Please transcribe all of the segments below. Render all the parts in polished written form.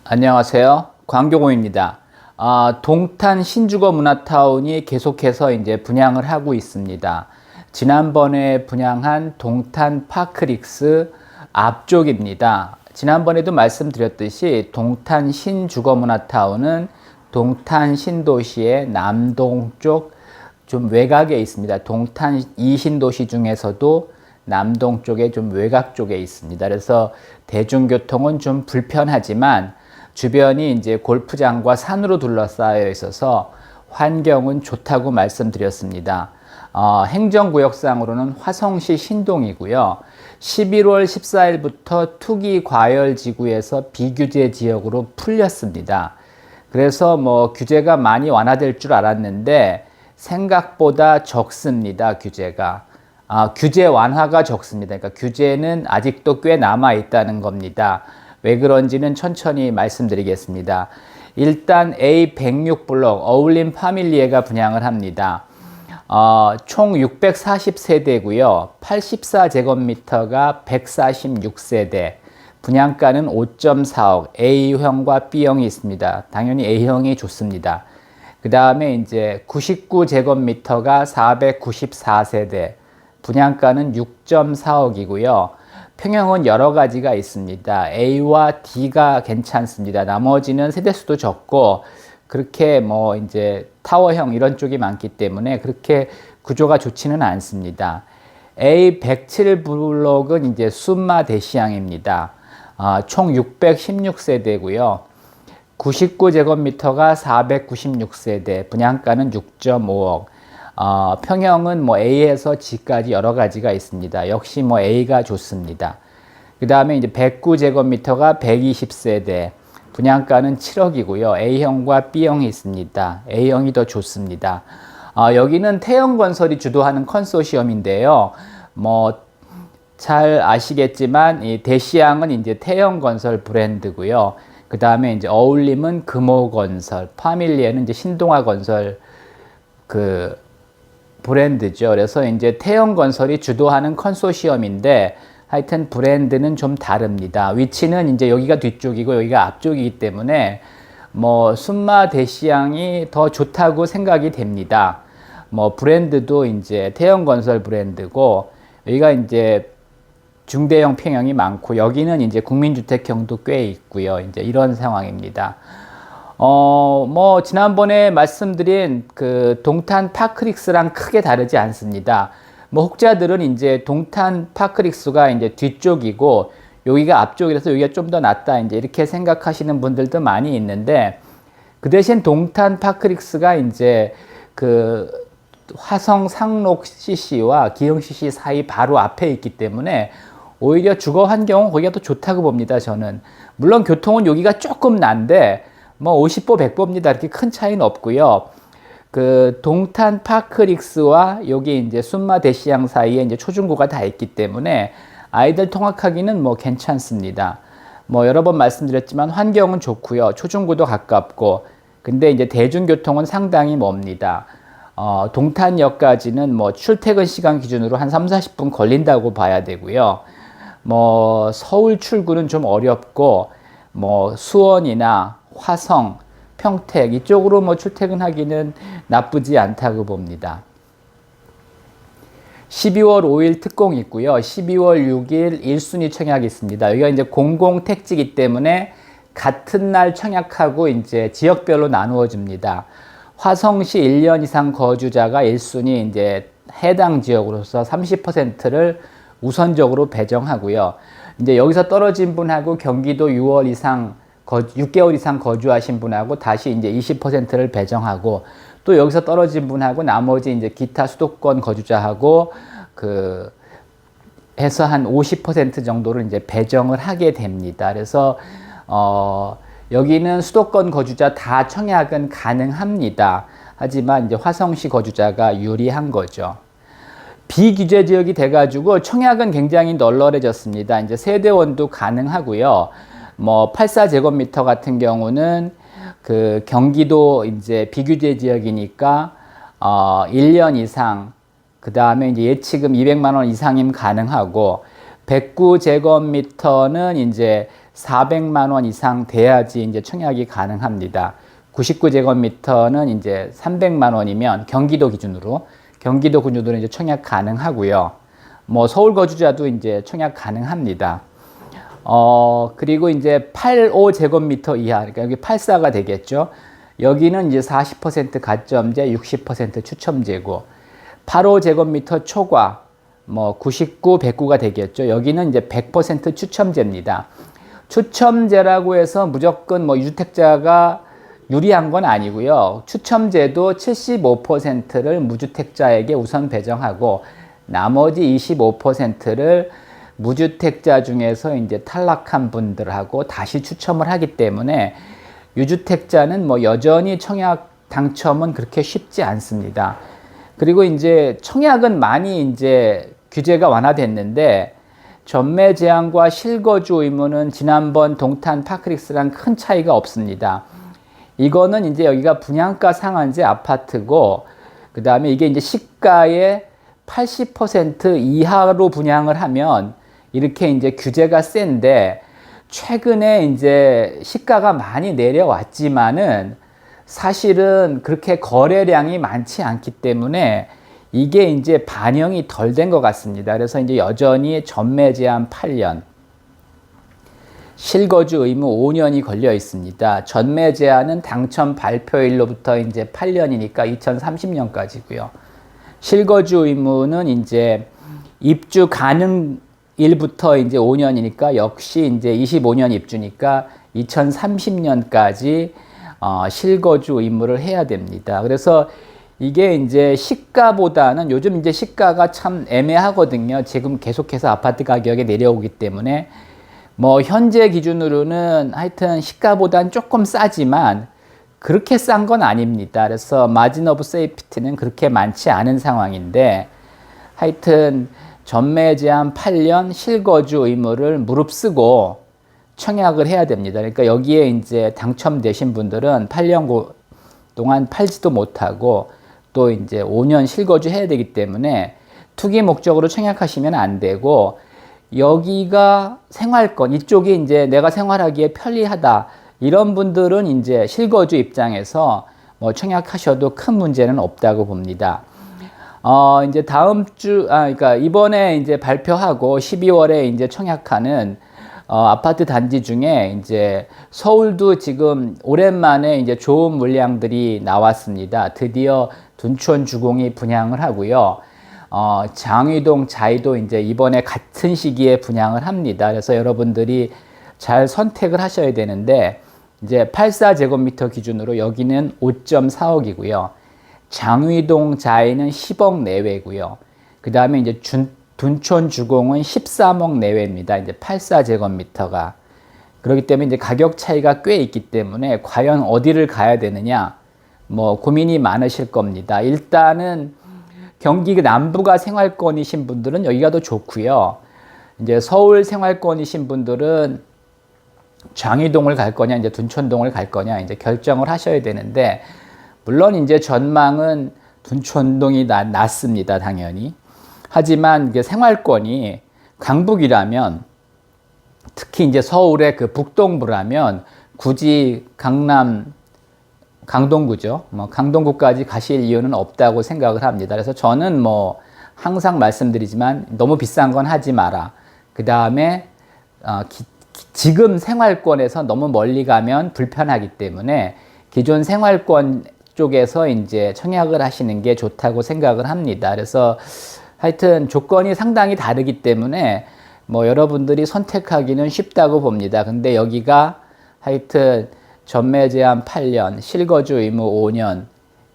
안녕하세요. 광교공입니다. 동탄 신주거 문화타운이 계속해서 이제 분양을 하고 있습니다. 지난번에 분양한 동탄 파크릭스 앞쪽입니다. 지난번에도 말씀드렸듯이 동탄 신주거 문화타운은 동탄 신도시의 남동쪽 좀 외곽에 있습니다. 동탄 2신도시 중에서도 남동쪽에 좀 외곽 쪽에 있습니다. 그래서 대중교통은 좀 불편하지만 주변이 이제 골프장과 산으로 둘러싸여 있어서 환경은 좋다고 말씀드렸습니다. 행정구역상으로는 화성시 신동이고요. 11월 14일부터 투기 과열 지구에서 비규제 지역으로 풀렸습니다. 그래서 규제가 많이 완화될 줄 알았는데 생각보다 적습니다. 규제가. 규제 완화가 적습니다. 그러니까 규제는 아직도 꽤 남아 있다는 겁니다. 왜 그런지는 천천히 말씀드리겠습니다. 일단 A106블록 어울림 파밀리에가 분양을 합니다. 총 640세대고요. 84제곱미터가 146세대. 분양가는 5.4억. A형과 B형이 있습니다. 당연히 A형이 좋습니다. 그 다음에 이제 99제곱미터가 494세대. 분양가는 6.4억이고요. 평형은 여러 가지가 있습니다. A와 D가 괜찮습니다. 나머지는 세대수도 적고 그렇게 이제 타워형 이런 쪽이 많기 때문에 그렇게 구조가 좋지는 않습니다. A107블록은 이제 순마 대시양입니다. 총 616세대고요. 99제곱미터가 496세대, 분양가는 6.5억. 평형은 A에서 G까지 여러 가지가 있습니다. 역시 A가 좋습니다. 그 다음에 이제 109제곱미터가 120세대, 분양가는 7억이고요. A형과 B형이 있습니다. A형이 더 좋습니다. 여기는 태영건설이 주도하는 컨소시엄인데요. 잘 아시겠지만 이 대시양은 이제 태영건설 브랜드고요. 그 다음에 이제 어울림은 금호건설, 파밀리에는 이제 신동아건설 브랜드죠. 그래서 이제 태영건설이 주도하는 컨소시엄인데 하여튼 브랜드는 좀 다릅니다. 위치는 이제 여기가 뒤쪽이고 여기가 앞쪽이기 때문에 순마 대시양이 더 좋다고 생각이 됩니다. 브랜드도 이제 태영건설 브랜드고 여기가 이제 중대형 평형이 많고 여기는 이제 국민주택형도 꽤 있고요. 이제 이런 상황입니다. 지난번에 말씀드린 그 동탄 파크릭스랑 크게 다르지 않습니다. 혹자들은 이제 동탄 파크릭스가 이제 뒤쪽이고 여기가 앞쪽이라서 여기가 좀 더 낫다 이제 이렇게 생각하시는 분들도 많이 있는데 그 대신 동탄 파크릭스가 이제 그 화성 상록 CC와 기흥 CC 사이 바로 앞에 있기 때문에 오히려 주거 환경은 거기가 더 좋다고 봅니다. 저는 물론 교통은 여기가 조금 난데 50보 100보입니다. 이렇게 큰 차이는 없고요. 그 동탄 파크릭스와 여기 이제 순마 대시양 사이에 이제 초중고가 다 있기 때문에 아이들 통학하기는 괜찮습니다. 여러 번 말씀드렸지만 환경은 좋고요. 초중고도 가깝고 근데 이제 대중교통은 상당히 멉니다. 동탄역까지는 출퇴근 시간 기준으로 한 3-40분 걸린다고 봐야 되고요. 서울 출구는 좀 어렵고 수원이나 화성, 평택 이쪽으로 출퇴근하기는 나쁘지 않다고 봅니다. 12월 5일 특공이 있고요. 12월 6일 1순위 청약이 있습니다. 여기가 이제 공공택지이기 때문에 같은 날 청약하고 이제 지역별로 나누어 줍니다. 화성시 1년 이상 거주자가 1순위 이제 해당 지역으로서 30%를 우선적으로 배정하고요. 이제 여기서 떨어진 분하고 경기도 6개월 이상 거주하신 분하고 다시 이제 20%를 배정하고 또 여기서 떨어진 분하고 나머지 이제 기타 수도권 거주자하고 해서 한 50% 정도를 이제 배정을 하게 됩니다. 그래서 여기는 수도권 거주자 다 청약은 가능합니다. 하지만 이제 화성시 거주자가 유리한 거죠. 비규제 지역이 돼가지고 청약은 굉장히 널널해졌습니다. 이제 세대원도 가능하고요. 84제곱미터 같은 경우는 그 경기도 이제 비규제 지역이니까 1년 이상 그 다음에 이제 예치금 200만 원 이상이면 가능하고 109제곱미터는 이제 400만 원 이상 돼야지 이제 청약이 가능합니다. 99제곱미터는 이제 300만 원이면 경기도 기준으로 이제 청약 가능하고요. 뭐 서울 거주자도 이제 청약 가능합니다. 그리고 이제 85제곱미터 이하, 그러니까 여기 84가 되겠죠. 여기는 이제 40% 가점제, 60% 추첨제고, 85제곱미터 초과, 뭐 99, 109가 되겠죠. 여기는 이제 100% 추첨제입니다. 추첨제라고 해서 무조건 뭐 유주택자가 유리한 건 아니고요. 추첨제도 75%를 무주택자에게 우선 배정하고 나머지 25%를 무주택자 중에서 이제 탈락한 분들하고 다시 추첨을 하기 때문에 유주택자는 뭐 여전히 청약 당첨은 그렇게 쉽지 않습니다. 그리고 이제 청약은 많이 이제 규제가 완화됐는데 전매 제한과 실거주 의무는 지난번 동탄 파크릭스랑 큰 차이가 없습니다. 이거는 이제 여기가 분양가 상한제 아파트고, 그 다음에 이게 이제 시가의 80% 이하로 분양을 하면 이렇게 이제 규제가 센데, 최근에 이제 시가가 많이 내려왔지만은 사실은 그렇게 거래량이 많지 않기 때문에 이게 이제 반영이 덜 된 것 같습니다. 그래서 이제 여전히 전매 제한 8년, 실거주 의무 5년이 걸려 있습니다. 전매 제한은 당첨 발표일로부터 이제 8년이니까 2030년까지고요. 실거주 의무는 이제 입주 가능일부터 이제 5년이니까 역시 이제 25년 입주니까 2030년까지 실거주 의무를 해야 됩니다. 그래서 이게 이제 시가보다는 요즘 이제 시가가 참 애매하거든요. 지금 계속해서 아파트 가격이 내려오기 때문에 뭐 현재 기준으로는 하여튼 시가보다는 조금 싸지만 그렇게 싼 건 아닙니다. 그래서 마진 오브 세이프티는 그렇게 많지 않은 상황인데 하여튼 전매 제한 8년 실거주 의무를 무릅쓰고 청약을 해야 됩니다. 그러니까 여기에 이제 당첨되신 분들은 8년 동안 팔지도 못하고 또 이제 5년 실거주 해야 되기 때문에 투기 목적으로 청약하시면 안 되고, 여기가 생활권, 이쪽이 이제 내가 생활하기에 편리하다, 이런 분들은 이제 실거주 입장에서 뭐 청약하셔도 큰 문제는 없다고 봅니다. 이제 다음 그러니까 이번에 이제 발표하고 12월에 이제 청약하는 아파트 단지 중에 이제 서울도 지금 오랜만에 이제 좋은 물량들이 나왔습니다. 드디어 둔촌 주공이 분양을 하고요. 장위동 자이도 이제 이번에 같은 시기에 분양을 합니다. 그래서 여러분들이 잘 선택을 하셔야 되는데, 이제 84제곱미터 기준으로 여기는 5.4억이고요. 장위동 자이는 10억 내외고요. 그 다음에 이제 둔촌 주공은 13억 내외입니다. 이제 84제곱미터가. 그렇기 때문에 이제 가격 차이가 꽤 있기 때문에 과연 어디를 가야 되느냐, 뭐 고민이 많으실 겁니다. 일단은 경기 남부가 생활권이신 분들은 여기가 더 좋고요. 이제 서울 생활권이신 분들은 장위동을 갈 거냐, 이제 둔촌동을 갈 거냐, 이제 결정을 하셔야 되는데, 물론 이제 전망은 둔촌동이 낫습니다, 당연히. 하지만 이게 생활권이 강북이라면, 특히 이제 서울의 그 북동부라면 굳이 강동구죠. 뭐 강동구까지 가실 이유는 없다고 생각을 합니다. 그래서 저는 뭐 항상 말씀드리지만 너무 비싼 건 하지 마라. 그 다음에 지금 생활권에서 너무 멀리 가면 불편하기 때문에 기존 생활권 쪽에서 이제 청약을 하시는 게 좋다고 생각을 합니다. 그래서 하여튼 조건이 상당히 다르기 때문에 뭐 여러분들이 선택하기는 쉽다고 봅니다. 근데 여기가 하여튼 전매 제한 8년, 실거주 의무 5년이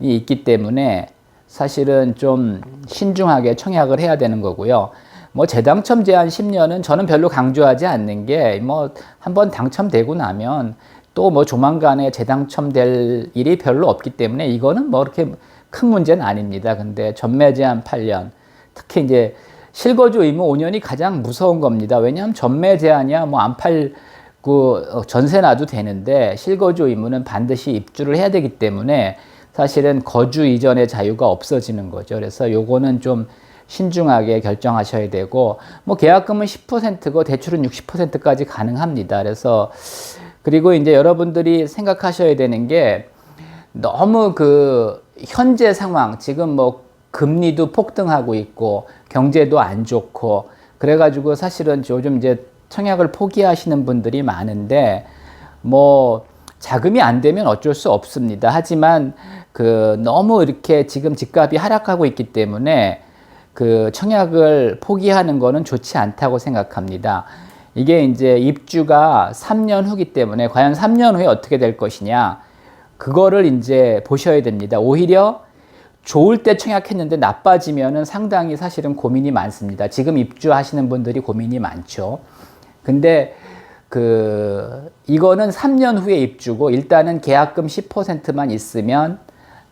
있기 때문에 사실은 좀 신중하게 청약을 해야 되는 거고요. 뭐 재당첨 제한 10년은 저는 별로 강조하지 않는 게, 뭐 한번 당첨되고 나면 또 뭐 조만간에 재당첨될 일이 별로 없기 때문에 이거는 뭐 이렇게 큰 문제는 아닙니다. 근데 전매 제한 8년, 특히 이제 실거주 의무 5년이 가장 무서운 겁니다. 왜냐하면 전매 제한이야 뭐 안 팔고 전세 놔도 되는데, 실거주 의무는 반드시 입주를 해야 되기 때문에 사실은 거주 이전의 자유가 없어지는 거죠. 그래서 요거는 좀 신중하게 결정하셔야 되고, 뭐 계약금은 10%고 대출은 60%까지 가능합니다. 그래서 그리고 이제 여러분들이 생각하셔야 되는 게 너무 그 현재 상황, 지금 뭐 금리도 폭등하고 있고 경제도 안 좋고 그래가지고 사실은 요즘 이제 청약을 포기하시는 분들이 많은데 뭐 자금이 안 되면 어쩔 수 없습니다. 하지만 그 너무 이렇게 지금 집값이 하락하고 있기 때문에 그 청약을 포기하는 거는 좋지 않다고 생각합니다. 이게 이제 입주가 3년 후기 때문에 과연 3년 후에 어떻게 될 것이냐, 그거를 이제 보셔야 됩니다. 오히려 좋을 때 청약했는데 나빠지면은 상당히 사실은 고민이 많습니다. 지금 입주하시는 분들이 고민이 많죠. 근데 이거는 3년 후에 입주고 일단은 계약금 10%만 있으면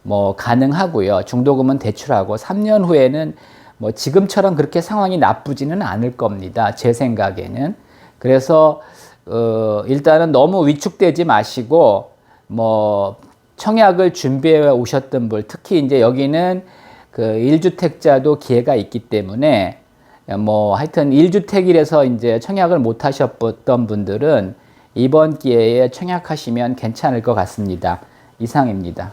뭐 가능하고요. 중도금은 대출하고 3년 후에는 뭐 지금처럼 그렇게 상황이 나쁘지는 않을 겁니다. 제 생각에는. 그래서 일단은 너무 위축되지 마시고 뭐 청약을 준비해 오셨던 분, 특히 이제 여기는 그 1주택자도 기회가 있기 때문에 뭐 하여튼 1주택이라서 이제 청약을 못 하셨던 분들은 이번 기회에 청약하시면 괜찮을 것 같습니다. 이상입니다.